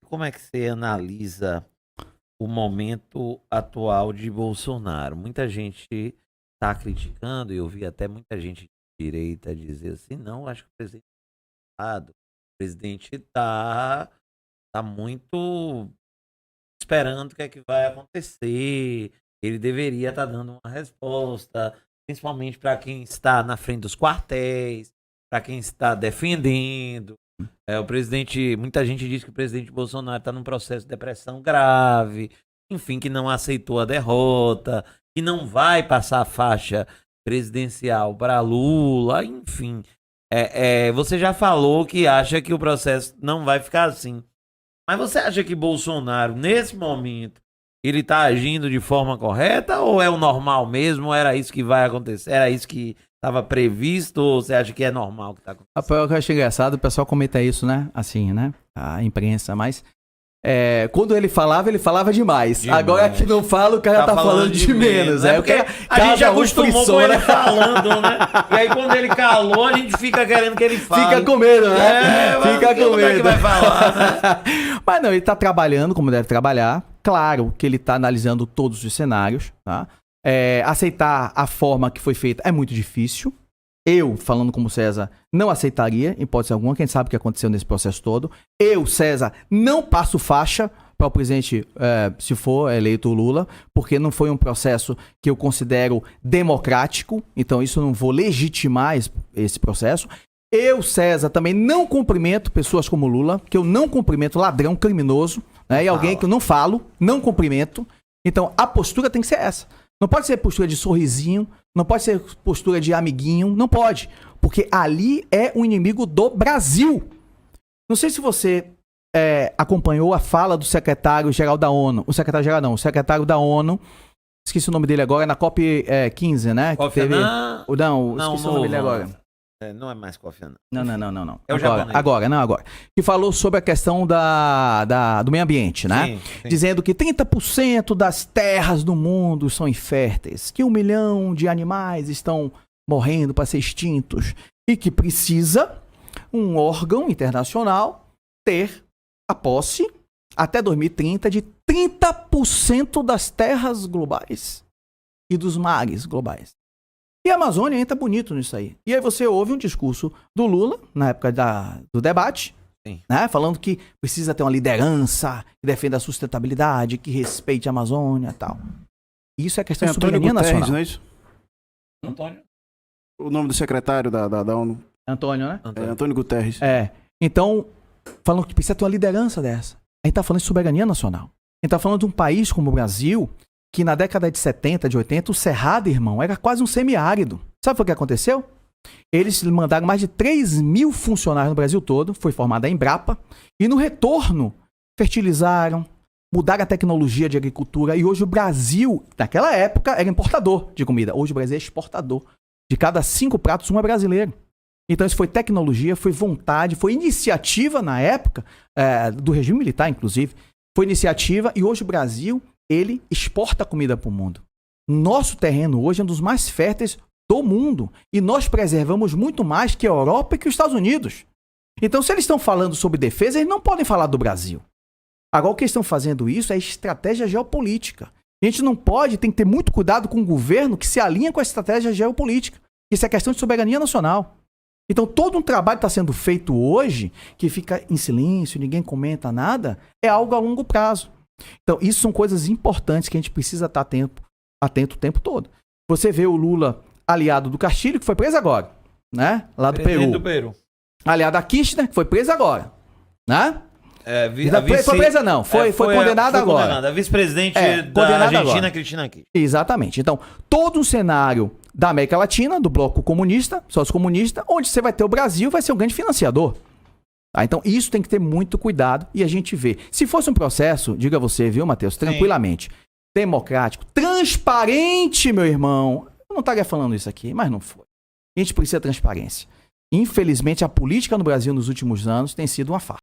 Como é que você analisa o momento atual de Bolsonaro? Muita gente está criticando, e eu vi até muita gente de direita dizer assim, não, acho que o presidente está errado. O presidente tá muito esperando o que é que vai acontecer. Ele deveria estar dando uma resposta, principalmente para quem está na frente dos quartéis, para quem está defendendo. O presidente, muita gente diz que o presidente Bolsonaro está num processo de depressão grave, enfim, que não aceitou a derrota, que não vai passar a faixa presidencial para Lula, enfim. Você já falou que acha que o processo não vai ficar assim. Mas você acha que Bolsonaro, nesse momento, ele tá agindo de forma correta ou é o normal mesmo? Era isso que vai acontecer? Era isso que estava previsto ou você acha que é normal que tá acontecendo? Rafael, eu acho engraçado, o pessoal comenta isso, né? Assim, né? A imprensa, mas... quando ele falava demais. Agora que não fala, o cara tá falando de menos. Né? Porque a gente acostumou com ele falando, né? E aí quando ele calou, a gente fica querendo que ele fale. Fica com medo, né? Fica com medo. É que vai falar, né? Mas não, ele tá trabalhando como deve trabalhar. Claro que ele tá analisando todos os cenários, tá? Aceitar a forma que foi feita é muito difícil. Eu, falando como César, não aceitaria, em hipótese alguma, quem sabe o que aconteceu nesse processo todo. Eu, César, não passo faixa para o presidente, se for eleito o Lula, porque não foi um processo que eu considero democrático, então isso eu não vou legitimar esse processo. Eu, César, também não cumprimento pessoas como Lula, que eu não cumprimento ladrão, criminoso, né? E alguém que eu não falo, não cumprimento. Então, a postura tem que ser essa. Não pode ser postura de sorrisinho, não pode ser postura de amiguinho, não pode. Porque ali é um inimigo do Brasil. Não sei se você acompanhou a fala do secretário-geral da ONU. O secretário-geral não, o secretário da ONU. Esqueci o nome dele agora, na COP 15, né? Kofi Annan? Não, esqueci o nome dele agora. Não é mais Kofi Annan. Não. É o japonês. Agora. Que falou sobre a questão do meio ambiente, né? Sim. Dizendo que 30% das terras do mundo são inférteis, que 1 milhão de animais estão morrendo para ser extintos e que precisa um órgão internacional ter a posse até 2030 de 30% das terras globais e dos mares globais. E a Amazônia entra bonito nisso aí. E aí você ouve um discurso do Lula, na época do debate, né, falando que precisa ter uma liderança que defenda a sustentabilidade, que respeite a Amazônia e tal. Isso é questão de soberania nacional. Não é isso? Antônio? O nome do secretário da ONU. Antônio, né? Antônio Guterres. Então, falando que precisa ter uma liderança dessa. A gente tá falando de soberania nacional. A gente tá falando de um país como o Brasil, que na década de 70, de 80, o Cerrado, irmão, era quase um semiárido. Sabe o que aconteceu? Eles mandaram mais de 3 mil funcionários no Brasil todo, foi formada a Embrapa, e no retorno, fertilizaram, mudaram a tecnologia de agricultura, e hoje o Brasil, naquela época, era importador de comida. Hoje o Brasil é exportador. De cada 5 pratos, um é brasileiro. Então isso foi tecnologia, foi vontade, foi iniciativa na época, do regime militar, inclusive. Foi iniciativa, e hoje o Brasil, ele exporta comida para o mundo. Nosso terreno hoje é um dos mais férteis do mundo. E nós preservamos muito mais que a Europa e que os Estados Unidos. Então, se eles estão falando sobre defesa, eles não podem falar do Brasil. Agora, o que eles estão fazendo isso é estratégia geopolítica. A gente não pode, tem que ter muito cuidado com o governo que se alinha com a estratégia geopolítica. Isso é questão de soberania nacional. Então, todo um trabalho que está sendo feito hoje, que fica em silêncio, ninguém comenta nada, é algo a longo prazo. Então, isso são coisas importantes que a gente precisa estar atento o tempo todo. Você vê o Lula aliado do Castilho, que foi preso agora, né? Lá do Peru. Aliado a Kirchner, que foi preso agora, né? Foi presa não, foi condenada agora. Condenada. A vice-presidente da Argentina, agora. Cristina Kirchner. Exatamente. Então, todo um cenário da América Latina, do bloco comunista, sócio-comunista, onde você vai ter o Brasil, vai ser um grande financiador. Então, isso tem que ter muito cuidado e a gente vê. Se fosse um processo, diga você, viu, Matheus, tranquilamente, democrático, transparente, meu irmão, eu não estaria falando isso aqui, mas não foi. A gente precisa de transparência. Infelizmente, a política no Brasil nos últimos anos tem sido uma farsa.